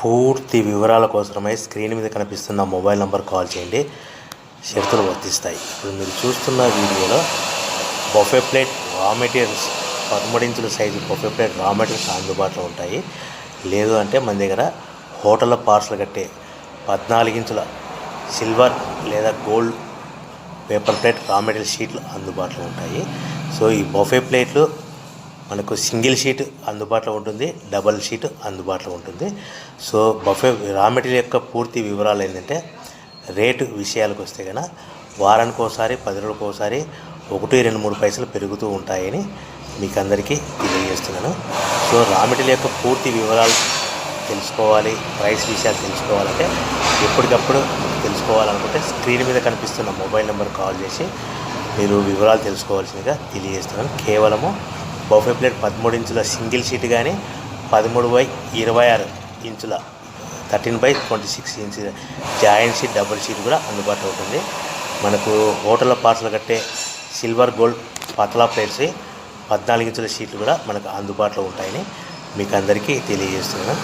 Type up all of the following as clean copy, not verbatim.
పూర్తి వివరాల కోసమై స్క్రీన్ మీద కనిపిస్తున్న మొబైల్ నంబర్ కాల్ చేయండి. షరతులు వర్తిస్తాయి. ఇప్పుడు మీరు చూస్తున్న వీడియోలో బఫే ప్లేట్ రా మెటీరియల్స్ 13 ఇంచుల సైజు బఫే ప్లేట్ రా మెటీరియల్స్ అందుబాటులో ఉంటాయి. లేదు అంటే మన దగ్గర హోటల్లో పార్సల్ కట్టే 14 ఇంచుల సిల్వర్ లేదా gold paper plate raw material షీట్లు అందుబాటులో ఉంటాయి. సో ఈ బఫే ప్లేట్లు మనకు సింగిల్ షీట్ అందుబాటులో ఉంటుంది, డబల్ షీట్ అందుబాటులో ఉంటుంది. సో బఫే రా మెటీరియల్ యొక్క పూర్తి వివరాలు ఏంటంటే రేటు విషయాలకు వస్తే కనుక వారానికి ఒకసారి 10 రోజులకు ఒకసారి 1, 2, 3 పైసలు పెరుగుతూ ఉంటాయని మీకు అందరికీ తెలియజేస్తున్నాను. సో రా మెటీరియల్ యొక్క పూర్తి వివరాలు తెలుసుకోవాలి, ప్రైస్ విషయాలు తెలుసుకోవాలంటే ఎప్పటికప్పుడు తెలుసుకోవాలనుకుంటే స్క్రీన్ మీద కనిపిస్తున్న మొబైల్ నెంబర్ కాల్ చేసి మీరు వివరాలు తెలుసుకోవాల్సిందిగా తెలియజేస్తున్నాను. కేవలము బఫే ప్లేట్ 13 ఇంచుల సింగిల్ షీట్ కానీ 13/26 ఇంచుల 13/26 inch joint sheet double sheet కూడా అందుబాటులో ఉంటుంది. మనకు హోటల్లో పార్సల్ కట్టే సిల్వర్ గోల్డ్ పతలా ప్లేట్స్ 14 ఇంచుల షీట్లు కూడా మనకు అందుబాటులో ఉంటాయని మీకు అందరికీ తెలియజేస్తున్నాను.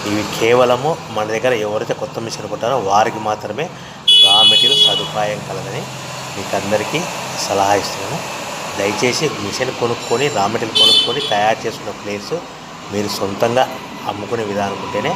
ఇవి కేవలము మన దగ్గర ఎవరైతే కొత్త మిషన్ కొంటారో వారికి మాత్రమే రా మెటీరియల్ సదుపాయం కలదని మీకు అందరికీ సలహా ఇస్తున్నాను. దయచేసి మిషన్ కొనుక్కొని రా మెటీరియల్ కొనుక్కొని తయారు చేసుకున్న ప్లేట్స్ మీరు సొంతంగా అమ్ముకునే విధానం ఉంటేనే